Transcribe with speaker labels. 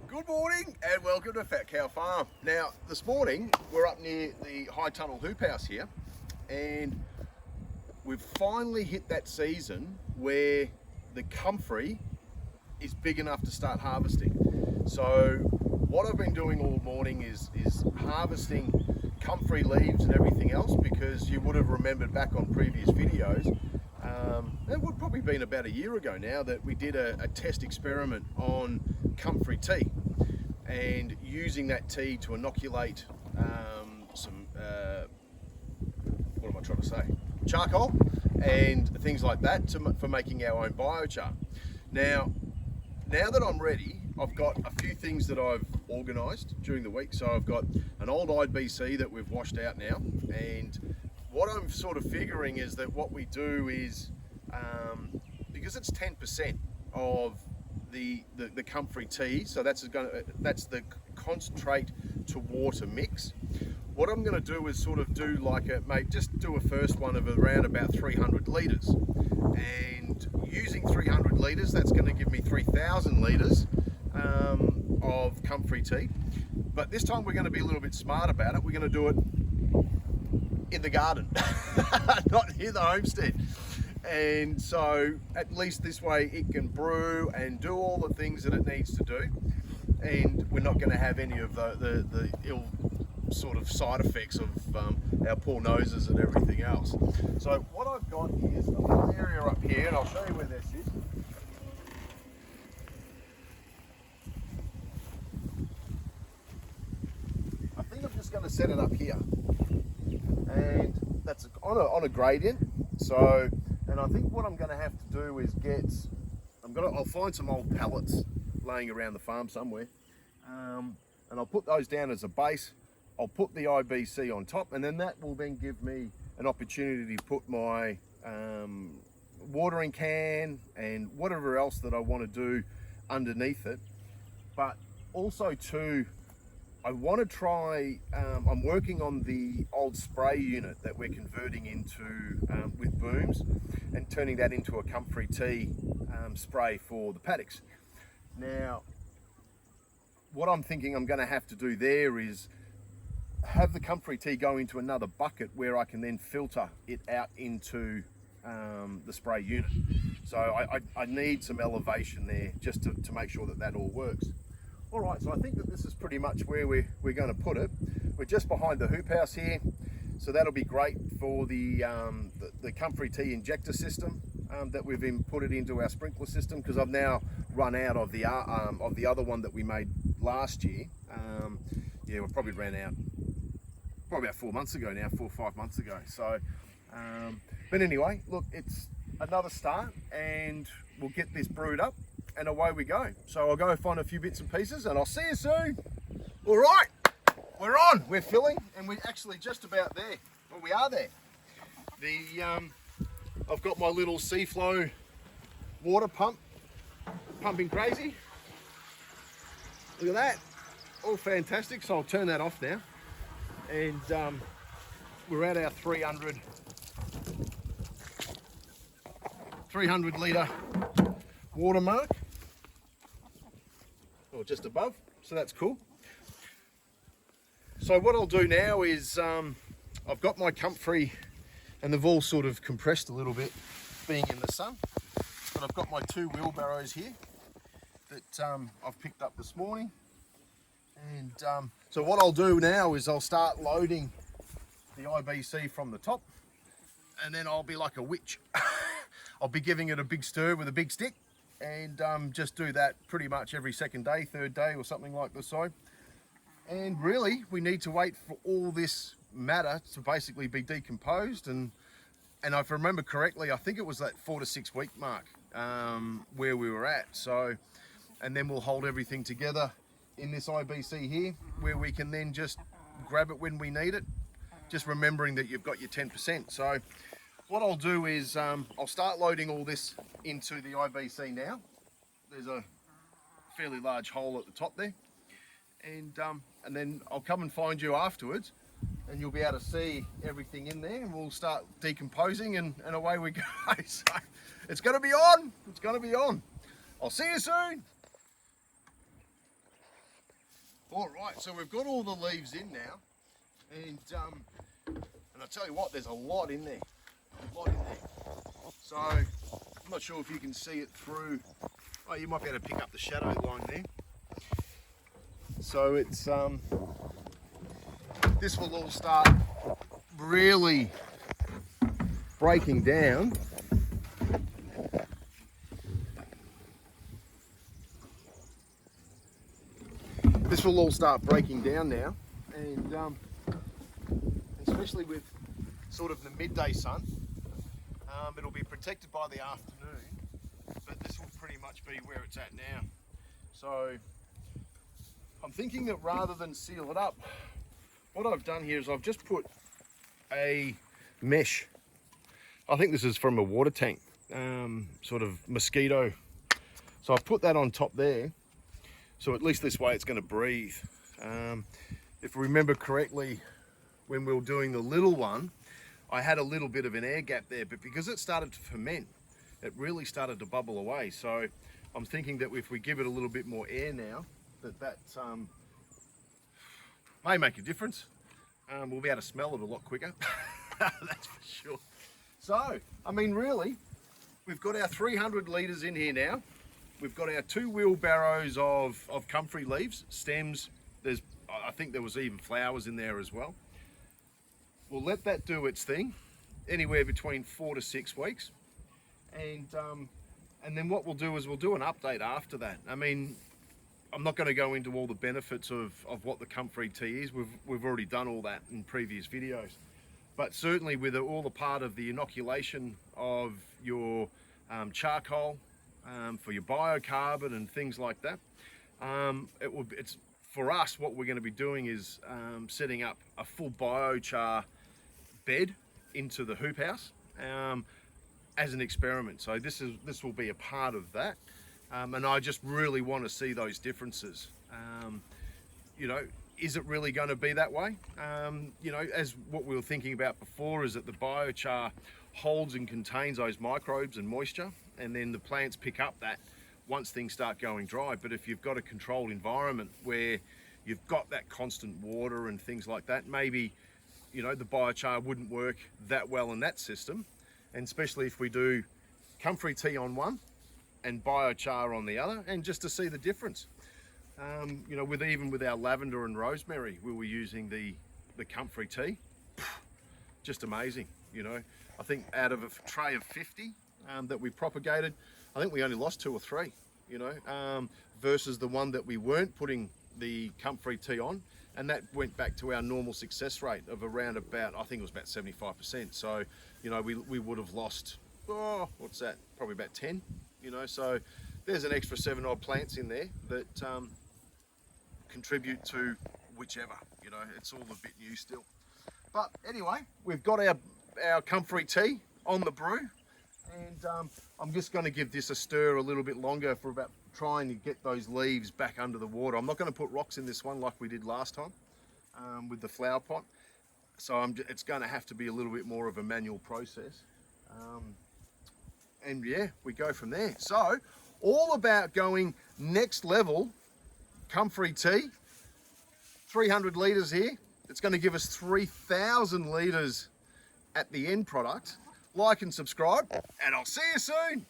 Speaker 1: Good morning and welcome to Fat Cow Farm. Now this morning we're up near the High Tunnel hoop house here, and we've finally hit that season where the Comfrey is big enough to start harvesting. So what I've been doing all morning is harvesting Comfrey leaves and everything else, because you would have remembered back on previous videos, it would probably been about a year ago now, that we did a test experiment on Comfrey tea and using that tea to inoculate some, what am I trying to say? Charcoal and things like that for making our own biochar. Now that I'm ready, I've got a few things that I've organised during the week. So I've got an old IBC that we've washed out now, and what I'm sort of figuring is that what we do is, because it's 10% of the Comfrey tea, so that's the concentrate to water mix. What I'm going to do is sort of do like just do a first one of around about 300 litres, and using 300 litres, that's going to give me 3,000 litres of Comfrey tea. But this time we're going to be a little bit smart about it. We're going to do it in the garden, not in the homestead. And so at least this way it can brew and do all the things that it needs to do, and we're not going to have any of the ill sort of side effects of our poor noses and everything else. So what I've got is a little area up here, and I'll show you where this is. I think I'm just going to set it up here, and that's on a gradient. So, and I think what I'm going to have to do is I'll find some old pallets laying around the farm somewhere, and I'll put those down as a base. I'll put the IBC on top, and then that will then give me an opportunity to put my watering can and whatever else that I want to do underneath it. But also too, I want to try, I'm working on the old spray unit that we're converting into with booms, and turning that into a Comfrey tea spray for the paddocks. Now, what I'm thinking I'm going to have to do there is have the Comfrey tea go into another bucket where I can then filter it out into the spray unit. So I need some elevation there just to make sure that all works. All right, so I think that this is pretty much where we're going to put it. We're just behind the hoop house here, so that'll be great for the Comfrey tea injector system that we've inputted into our sprinkler system, because I've now run out of the other one that we made last year. Yeah, we probably ran out probably about 4 months ago now, 4 or 5 months ago. So, but anyway, look, it's another start, and we'll get this brewed up, and away we go. So I'll go find a few bits and pieces, and I'll see you soon. All right, we're on. We're filling, and we're actually just about there. Well, we are there. I've got my little Seaflow water pump pumping crazy. Look at that, all fantastic. So I'll turn that off now, and we're at our 300 litre water mark, or just above, so that's cool. So what I'll do now is I've got my Comfrey, and they've all sort of compressed a little bit being in the sun, but I've got my 2 wheelbarrows here that I've picked up this morning. And so what I'll do now is I'll start loading the IBC from the top, and then I'll be like a witch. I'll be giving it a big stir with a big stick, and just do that pretty much every second day, third day, or something like this. And really, we need to wait for all this matter to basically be decomposed, and if I remember correctly, I think it was that 4 to 6 week mark where we were at. So, and then we'll hold everything together in this IBC here, where we can then just grab it when we need it, just remembering that you've got your 10%. So what I'll do is I'll start loading all this into the IBC now. There's a fairly large hole at the top there, and then I'll come and find you afterwards, and you'll be able to see everything in there, and we'll start decomposing, and away we go. So it's going to be on. It's going to be on. I'll see you soon. All right, so we've got all the leaves in now, and I tell you what, there's a lot in there, So I'm not sure if you can see it through. Oh, you might be able to pick up the shadow line there. So it's this will all start really breaking down. This will all start breaking down now, and especially with sort of the midday sun, it'll be protected by the afternoon, but this will pretty much be where it's at now. So I'm thinking that rather than seal it up, what I've done here is I've just put a mesh. I think this is from a water tank, sort of mosquito. So I've put that on top there. So at least this way it's going to breathe. If I remember correctly, when we were doing the little one, I had a little bit of an air gap there, but because it started to ferment, it really started to bubble away. So I'm thinking that if we give it a little bit more air now, that may make a difference. We'll be able to smell it a lot quicker, that's for sure. So, I mean, really, we've got our 300 litres in here now. We've got our 2 wheelbarrows of comfrey leaves, stems. I think there was even flowers in there as well. We'll let that do its thing, anywhere between 4 to 6 weeks. And then what we'll do is we'll do an update after that. I mean, I'm not going to go into all the benefits of what the Comfrey tea is. We've already done all that in previous videos. But certainly with all the part of the inoculation of your charcoal, for your biocarbon and things like that, it's for us, what we're going to be doing is setting up a full BioChar bed into the hoop house as an experiment. So this will be a part of that, and I just really want to see those differences. You know, is it really going to be that way? You know, as what we were thinking about before, is that the biochar holds and contains those microbes and moisture, and then the plants pick up that once things start going dry. But if you've got a controlled environment where you've got that constant water and things like that, maybe, you know, the biochar wouldn't work that well in that system. And especially if we do Comfrey tea on one and biochar on the other, and just to see the difference. You know, even with our lavender and rosemary, we were using the Comfrey tea. Just amazing, you know. I think out of a tray of 50 that we propagated, I think we only lost 2 or 3, you know, versus the one that we weren't putting the Comfrey tea on, and that went back to our normal success rate of around about, I think it was about 75%. So, you know, we would have lost, what's that, probably about 10, you know. So there's an extra 7 odd plants in there that contribute to whichever, you know. It's all a bit new still. But anyway, we've got our Comfrey tea on the brew, and I'm just going to give this a stir a little bit longer for about trying to get those leaves back under the water. I'm not going to put rocks in this one like we did last time with the flower pot. So it's going to have to be a little bit more of a manual process. And yeah, we go from there. So all about going next level. Comfrey tea, 300 litres here. It's going to give us 3,000 litres at the end product. Like and subscribe, and I'll see you soon.